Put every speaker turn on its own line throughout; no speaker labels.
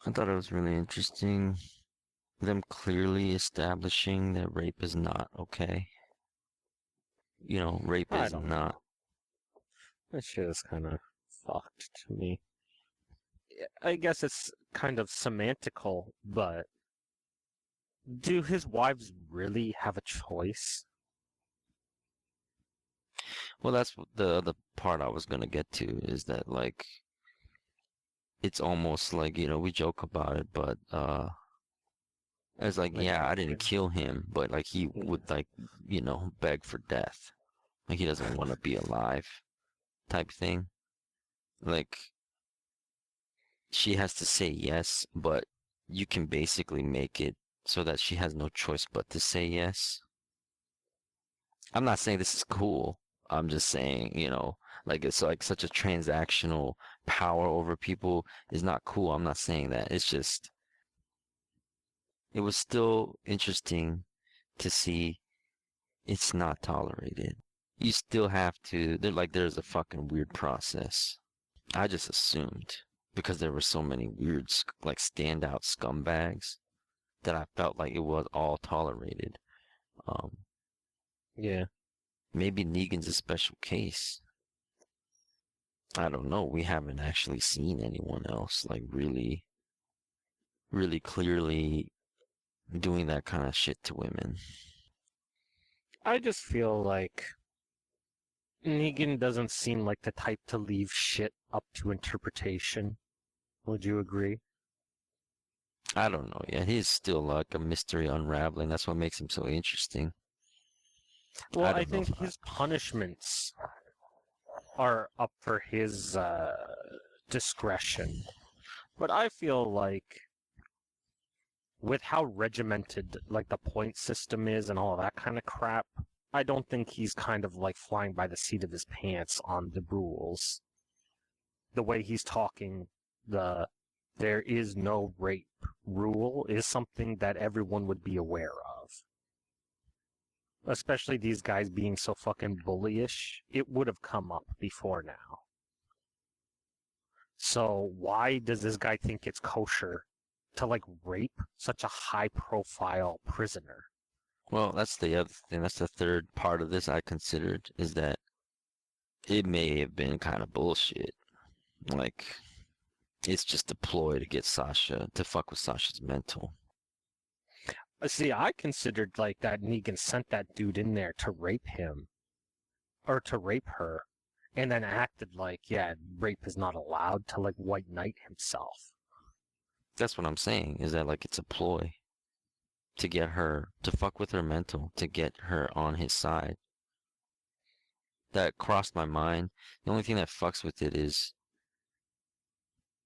I thought it was really interesting. Them clearly establishing that rape is not okay. Rape
I
is
don't know.
not.
That shit is kind of fucked to me. I guess it's kind of semantical, but do his wives really have a choice?
Well, that's the other part I was gonna get to is that like it's almost like, we joke about it, but it's like,
Like,
yeah, I didn't kill him, but like he
yeah.
would like, beg for death. Like he doesn't want to be alive type thing. Like she has to say yes, but you can basically make it so that she has no choice but to say yes. I'm not saying this is cool. I'm just saying, like it's like such a transactional power over people is not cool. I'm not saying that. It's just it was still interesting to see it's not tolerated. You still have to, there's a fucking weird process. I just assumed because there were so many weird, like standout scumbags that I felt like it was all tolerated. Um,
Yeah.
Maybe Negan's a special case. I don't know. We haven't actually seen anyone else like really, really clearly doing that kind of shit to women.
I just feel like Negan doesn't seem like the type to leave shit up to interpretation. Would you agree?
I don't know. Yeah, he's still like a mystery unraveling. That's what makes him so interesting.
Well,
I
I
don't know
think
if I,
his punishments are up for his discretion. But I feel like with how regimented like the point system is and all of that kind of crap, I don't think he's kind of like flying by the seat of his pants on the rules. The way he's talking, the there is no rape rule is something that everyone would be aware of. Especially these guys being so fucking bullyish, it would have come up before now. So why does this guy think it's kosher to like rape such a high profile prisoner?
well, that's the other thing. That's the third part of this I considered is that it may have been kind of bullshit. Like, it's just a ploy to get Sasha, to fuck with Sasha's mental.
See, I considered like that Negan sent that dude in there to rape him or to rape her and then acted like, yeah, rape is not allowed to like white knight himself.
That's what I'm saying, is that like it's a ploy to get her, to fuck with her mental, to get her on his side. That crossed my mind. The only thing that fucks with it is,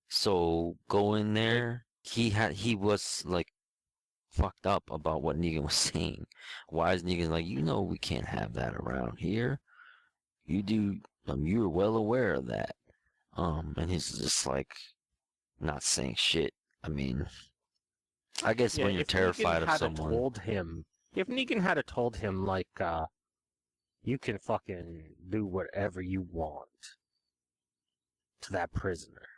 so go in
Like,
there. He was like fucked up about what Negan was saying. Why is Negan like, we can't have that around here. You do, you're well aware of that. And he's just like not saying shit. I mean, I guess
yeah,
when you're
if Negan
terrified of
had
someone,
told him, if Negan had told him like, you can fucking do whatever you want to that prisoner,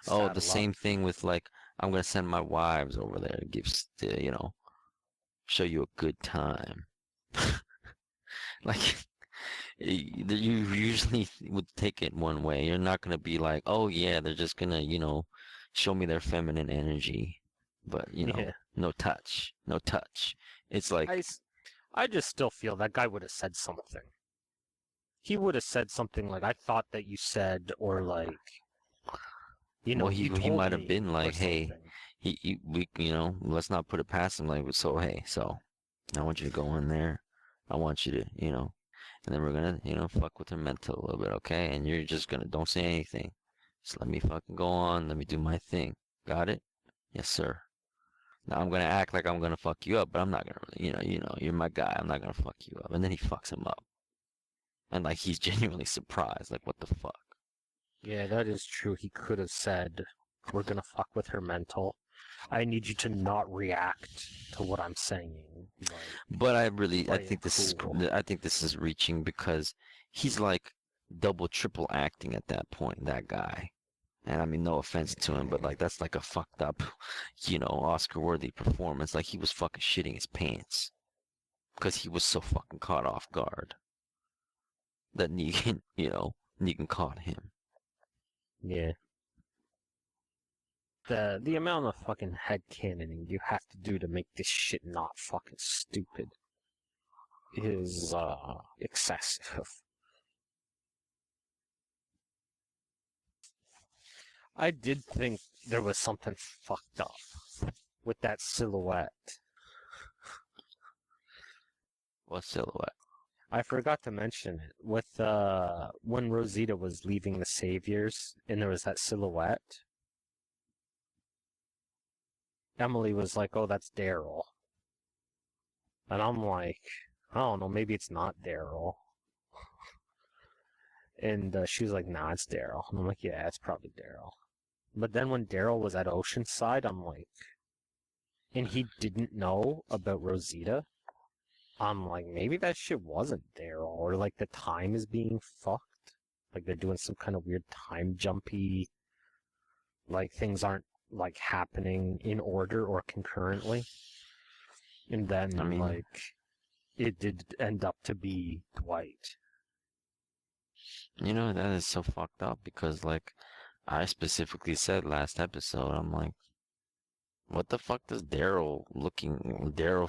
oh, the
saddle up.
same thing with like, I'm gonna send my wives over there to give, show you a good time. Like, you usually would take it one way. You're not gonna be like, oh yeah, they're just gonna, show me their feminine energy, but
Yeah,
no touch, no touch. It's like,
I, I just still feel that guy would have said something. He would have said something like, I thought that you said, or like,
well,
you
he
told
might have
me,
been
or
like, hey,
something.
let's not put it past him. Like, so hey, so I want you to go in there. I want you to, and then we're gonna, fuck with her mental a little bit, okay? And you're just gonna don't say anything. Just let me fucking go on. Let me do my thing. Got it? Yes, sir. Now I'm gonna act like I'm gonna fuck you up, but I'm not gonna really, you're my guy. I'm not gonna fuck you up. And then he fucks him up, and like he's genuinely surprised, like what the fuck?
Yeah, that is true. He could have said, we're gonna fuck with her mental. I need you to not react to what I'm saying. Like,
But I
play it
think
cool.
I think this is reaching because he's like double, triple acting at that point. That guy, And I mean, no offense to him, but like that's like a fucked up, Oscar-worthy performance. Like he was fucking shitting his pants because he was so fucking caught off guard that Negan, Negan caught him.
Yeah. The amount of fucking headcanoning you have to do to make this shit not fucking stupid is excessive. I did think there was something fucked up with that silhouette.
What silhouette?
I forgot to mention it. With when Rosita was leaving the Saviors and there was that silhouette, Emily was like, "Oh, that's Daryl." And I'm like, I don't know, maybe it's not Daryl. And she was like, "Nah, it's Daryl." And I'm like, "Yeah, it's probably Daryl." But then when Daryl was at Oceanside, I'm like, and he didn't know about Rosita, I'm like, maybe that shit wasn't Daryl, or like the time is being fucked. Like they're doing some kind of weird time jumpy, like things aren't like happening in order or concurrently. And then
I mean,
like it did end up to be Dwight.
that is so fucked up because like I specifically said last episode, I'm like, what the fuck does Daryl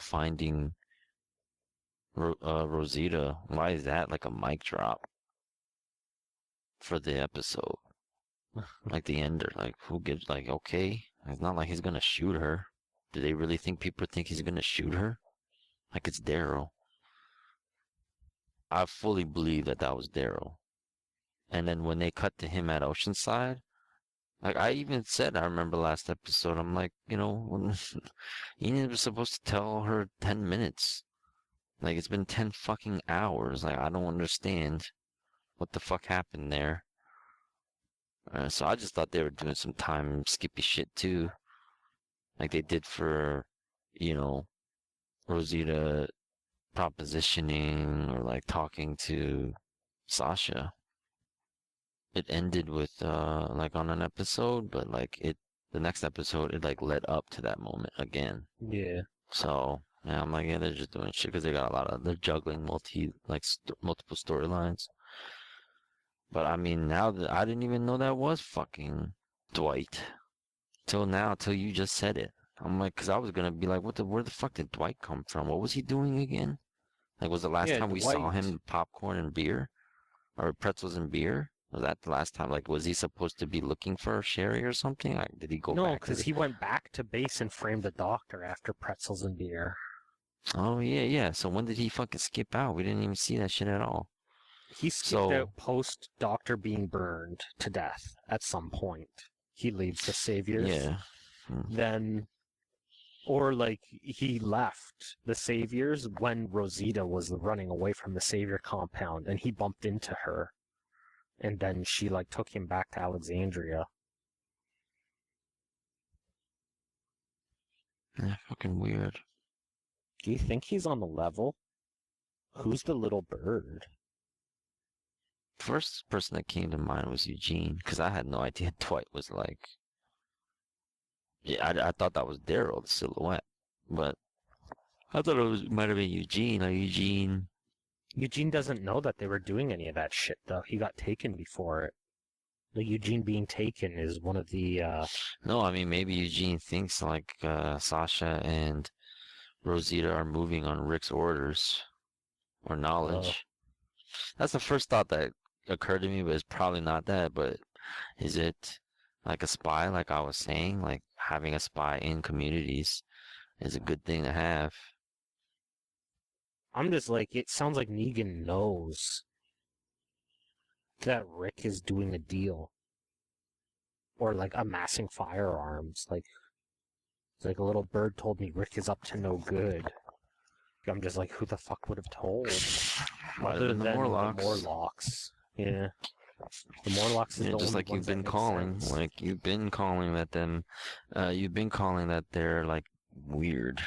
finding Rosita? Why is that like a mic drop for the episode? Like the ender, like who gives, like, okay, it's not like he's gonna shoot her. Do they really think people think he's gonna shoot her? Like it's Daryl. I fully believe that that was Daryl. And then when they cut to him at Oceanside, like I even said, I remember last episode, I'm like, when Enid was supposed to tell her 10 minutes. Like it's been 10 fucking hours. Like I don't understand what the fuck happened there. So I just thought they were doing some time skippy shit too, like they did for, you know, Rosita propositioning or like talking to Sasha. It ended with like on an episode, but like the next episode it like led up to that moment again.
Yeah.
So yeah, I'm like, yeah, they're just doing shit because they got they're juggling multiple storylines. But I mean, now that I didn't even know that was fucking Dwight till now, till you just said it. I'm like, because I was gonna be like, where the fuck did Dwight come from? What was he doing again? Like, was the last
Yeah,
time we saw
Dwight.
him popcorn and beer, or pretzels and beer? Was that the last time? Like, was he supposed to be looking for Sherry or something? Like, did he go
No,
back to
because
the?
he went back to base and framed the doctor after pretzels and beer.
Oh yeah, yeah. So when did he fucking skip out? We didn't even see that shit at all.
He skipped
So
out post Doctor being burned to death at some point. He leaves the Saviors.
yeah,
Then, or like he left the Saviors when Rosita was running away from the Savior compound and he bumped into her. And then she like took him back to Alexandria.
yeah, fucking weird.
Do you think he's on the level? Who's the little bird?
First person that came to mind was Eugene, because I had no idea Dwight was like. Yeah, I thought that was Daryl, the silhouette, but I thought might have been Eugene. Like Eugene.
Eugene doesn't know that they were doing any of that shit, though. He got taken before it. The Eugene being taken is one of the,
No, I mean maybe Eugene thinks like Sasha and Rosita are moving on Rick's orders or knowledge. That's the first thought that occurred to me, but it's probably not that. But is it like a spy? Like I was saying, like having a spy in communities is a good thing to have.
I'm just like, it sounds like Negan knows that Rick is doing a deal. Or like amassing firearms. Like, it's like a little bird told me Rick is up to no good. I'm just like, who the fuck would have told? Other than the Morlocks. Yeah. The Morlocks is
Yeah,
the
just
only
like you've
ones that
been
make
calling,
sense.
like you've been calling that them, you've been calling that they're like weird.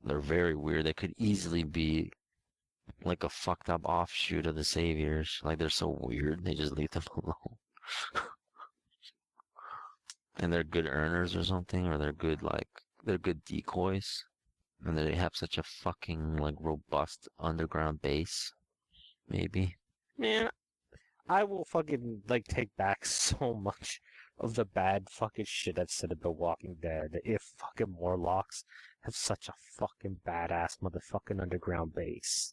They're very weird. They could easily be like a fucked up offshoot of the Saviors. Like they're so weird, they just leave them alone. and they're good earners or something, or they're good decoys, and they have such a fucking like robust underground base, maybe.
Man, I will fucking like take back so much of the bad fucking shit I've said about Walking Dead if fucking Morlocks have such a fucking badass motherfucking underground base.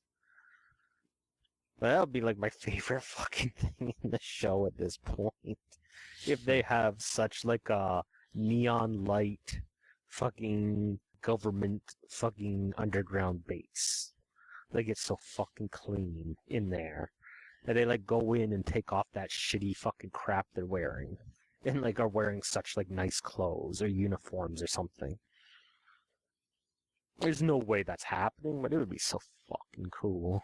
That would be like my favorite fucking thing in the show at this point. If they have such like a neon light fucking government fucking underground base. Like it's so fucking clean in there. And they like go in and take off that shitty fucking crap they're wearing. And like are wearing such like nice clothes or uniforms or something. There's no way that's happening, but it would be so fucking cool.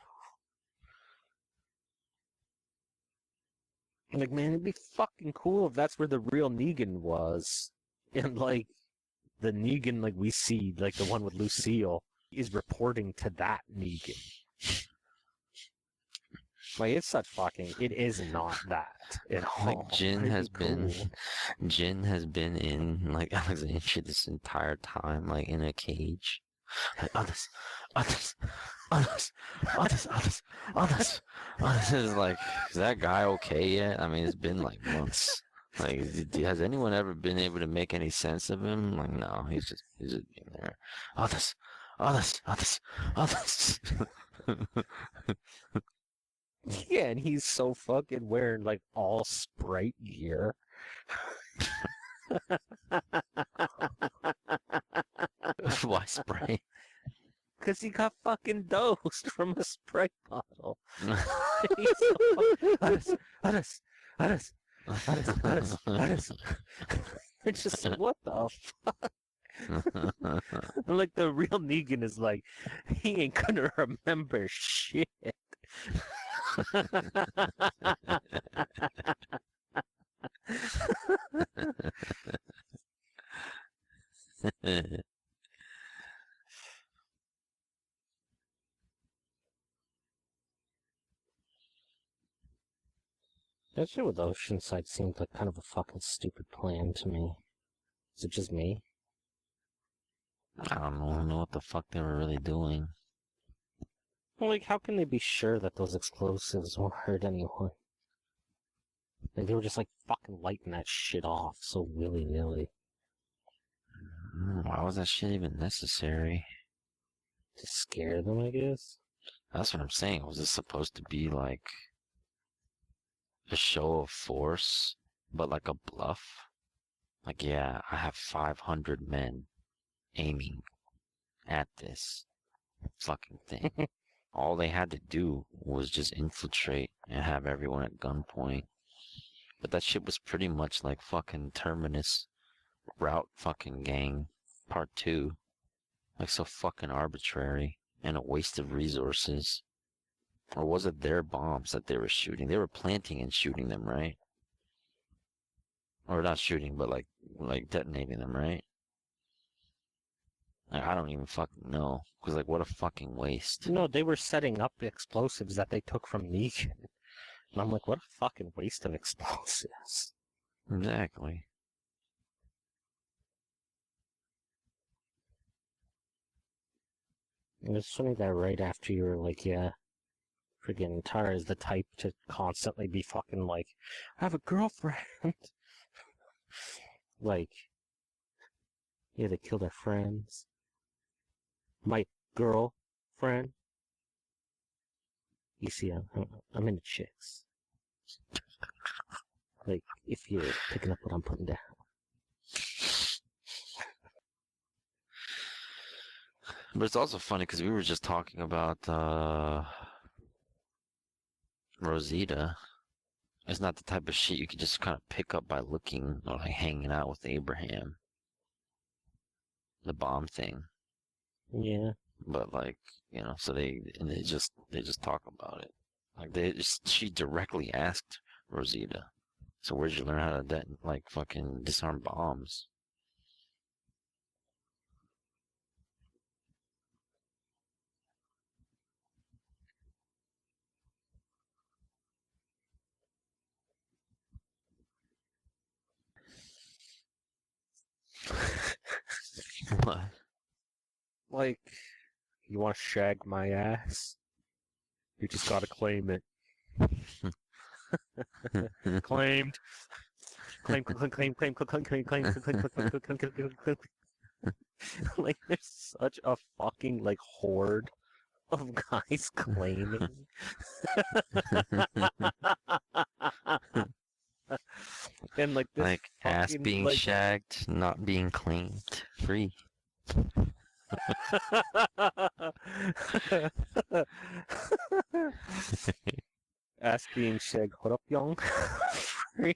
Like, man, it'd be fucking cool if that's where the real Negan was. And like the Negan like we see, like the one with Lucille, is reporting to that Negan. Like it's such fucking it is not that at all.
Like Jin
It'd
has
be cool.
been, Jin has been in like Alexandria this entire time, like in a cage. Like others, others, others, others, others, others. Others is like, is that guy okay yet? I mean, it's been like months. Like, has anyone ever been able to make any sense of him? Like, no, he's just being there. Others, others, others, others.
Yeah, and he's so fucking wearing like all Sprite gear.
Why spray?
Cause he got fucking dosed from a Sprite bottle. He's so fucking Others, others, others. It's just like, what the fuck? And like the real Negan is like, he ain't gonna remember shit. That shit with Oceanside seemed like kind of a fucking stupid plan to me. Is it just me?
I don't know what the fuck they were really doing.
Well, like, how can they be sure that those explosives won't hurt anyone? Like, they were just like fucking lighting that shit off so willy-nilly.
Why was that shit even necessary?
To scare them, I guess?
That's what I'm saying. Was this supposed to be like a show of force, but like a bluff? Like, yeah, I have 500 men aiming at this fucking thing. All they had to do was just infiltrate and have everyone at gunpoint. But that shit was pretty much like fucking Terminus Route fucking Gang Part 2. Like so fucking arbitrary and a waste of resources. Or was it their bombs that they were shooting? They were planting and shooting them, right? Or not shooting, but like detonating them, right? Like, I don't even fucking know. Cause like, what a fucking waste.
No, they were setting up the explosives that they took from Negan. And I'm like, what a fucking waste of explosives.
Exactly.
And it's funny that right after you were like, yeah, friggin' Tara is the type to constantly be fucking like, I have a girlfriend. Like, yeah, they killed our friends. My girlfriend. You see, I'm into chicks. Like, if you're picking up what I'm putting down.
But it's also funny because we were just talking about Rosita. It's not the type of shit you could just kind of pick up by looking or like hanging out with Abraham. The bomb thing.
Yeah.
But like, you know, so they just talk about it. Like she directly asked Rosita, so where'd you learn how to like fucking disarm bombs?
like, you want to shag my ass? You just gotta claim it. Claimed. Claim, claim, claim, claim, claim, claim, claim, claim, claim, claim, claim, claim, claim. Like, there's such a fucking, like, horde of guys claiming. And, like, this
Like ass
fucking,
being
like...
shagged, not being claimed. Free.
Ass being shagged. What up, young? Free.